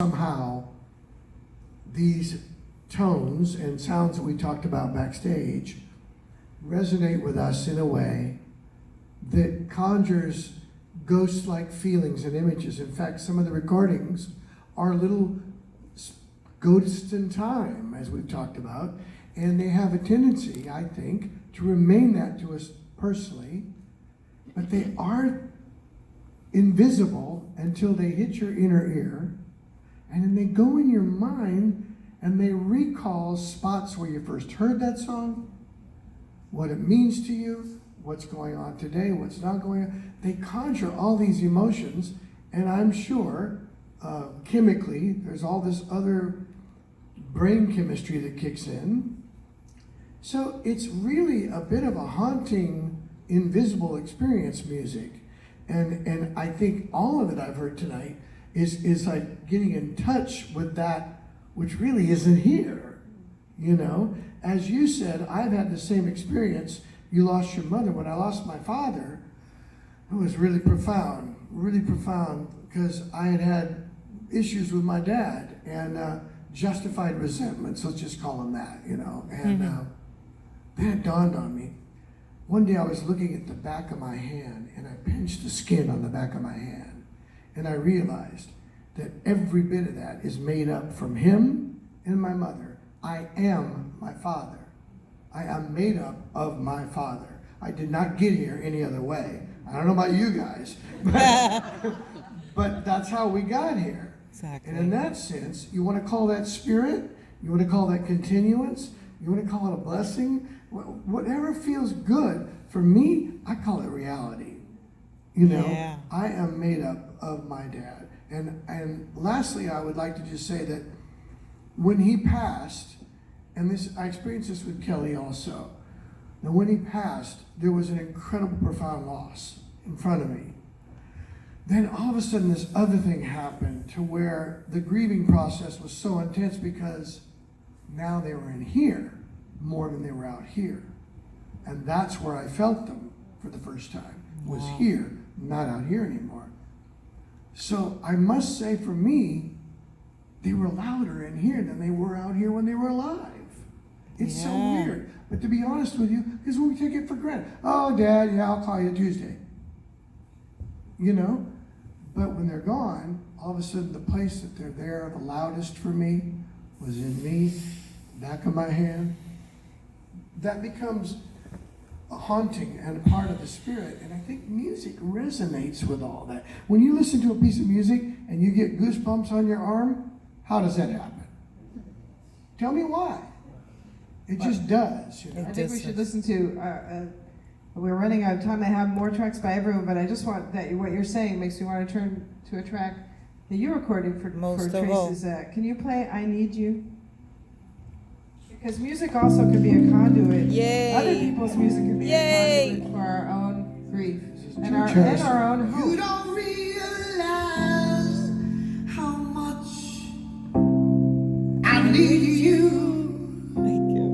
somehow these tones and sounds that we talked about backstage resonate with us in a way that conjures ghost-like feelings and images. In fact, some of the recordings are little ghosts in time, as we've talked about, and they have a tendency, I think, to remain that to us personally, but they are invisible until they hit your inner ear, and then they go in your mind and they recall spots where you first heard that song, what it means to you, what's going on today, what's not going on. They conjure all these emotions, and I'm sure chemically there's all this other brain chemistry that kicks in. So it's really a bit of a haunting, invisible experience, music. And I think all of it I've heard tonight is like getting in touch with that which really isn't here, you know? As you said, I've had the same experience. You lost your mother. When I lost my father, it was really profound, because I had had issues with my dad and justified resentments, let's just call them that, you know? And then it dawned on me. One day I was looking at the back of my hand, and I pinched the skin on the back of my hand, and I realized that every bit of that is made up from him and my mother. I am my father. I am made up of my father. I did not get here any other way. I don't know about you guys, but that's how we got here. Exactly. And in that sense, you want to call that spirit, you want to call that continuance, you want to call it a blessing, whatever feels good. For me, I call it reality. You know, Yeah. I am made up of my dad. And lastly, I would like to just say that when he passed, and this I experienced this with Kelly also. Now, when he passed, there was an incredible, profound loss in front of me. Then all of a sudden, this other thing happened to where the grieving process was so intense because now they were in here more than they were out here. And that's where I felt them for the first time, was Wow. here, not out here anymore. So I must say, for me, they were louder in here than they were out here when they were alive. It's so Yeah. weird. But to be honest with you, because we take it for granted. Oh, Dad, yeah, I'll call you Tuesday. You know? But when they're gone, all of a sudden the place that they're there the loudest for me was in me, back of my hand. That becomes a haunting and a part of the spirit. And I think music resonates with all that. When you listen to a piece of music and you get goosebumps on your arm, how does that happen? Tell me why. It just does. You know? I think we should listen to, we're running out of time. I have more tracks by everyone, but I just want that what you're saying makes me want to turn to a track that you recorded for Most of all. Trace's. Can you play I Need You? Because music also can be a conduit. Yay. Other people's music can be Yay. a conduit for our own grief and Cheers. our own hope. You don't realize how much I need you. Thank you.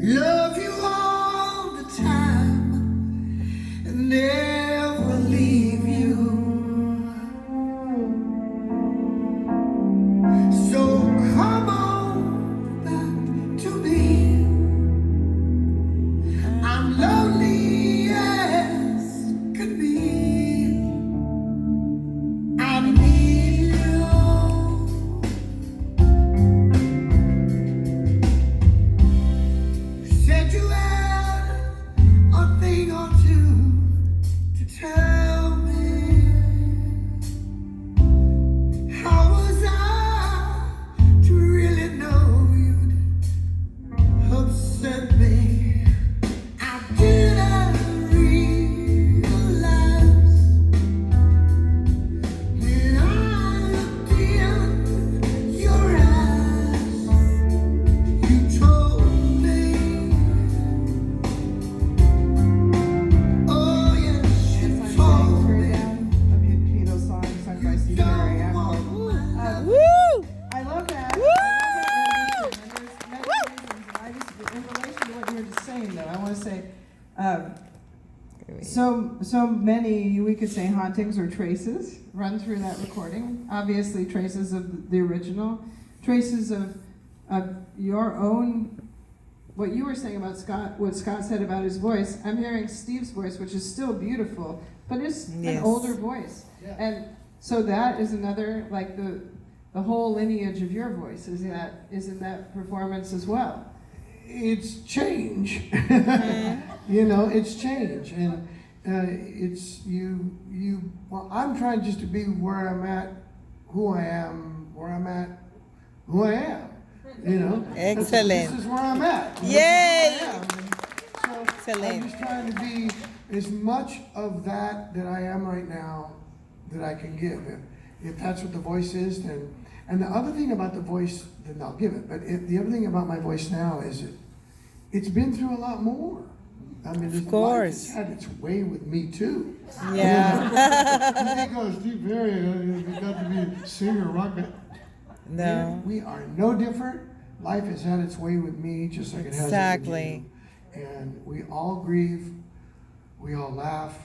Love you all the time and never leave you. So come on back to me. I'm lonely as could be. I need you. so many, we could say hauntings or traces run through that recording. Obviously, traces of the original, traces of your own. What you were saying about Scott, what Scott said about his voice, I'm hearing Steve's voice, which is still beautiful, but it's an older voice. Yeah. And so that is another, like the whole lineage of your voice is in that performance as well. It's change. You know, it's change. And it's well, I'm trying just to be where I'm at, who I am, where I'm at, who I am. You know, Excellent. This is where I'm at. Yay! So Excellent. I'm just trying to be as much of that I am right now that I can give. If that's what the voice is, then. And the other thing about the voice, then I'll give it. But the other thing about my voice now is it's been through a lot more. I mean, Of course. It's had its way with me too. Yeah. You think, oh, Steve Perry, you got to be a singer, rock band. No. We are no different. Life has had its way with me, just like it has Exactly. with you. And we all grieve, we all laugh,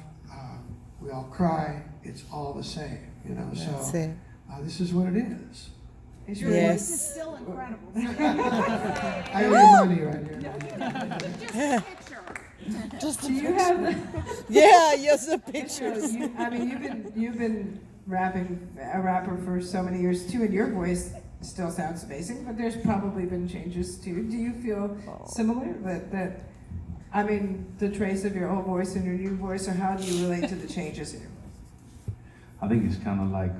we all cry. It's all the same, you know. That's So it. this is what it is. Is your Yes. voice It's still incredible. I owe you money right here. Just a picture. do you have Yeah, just the So pictures. I mean, you've been rapping, a rapper for so many years too, and your voice still sounds amazing. But there's probably been changes too. Do you feel similar? That I mean, the trace of your old voice and your new voice, or how do you relate to the changes in your voice? I think it's kind of like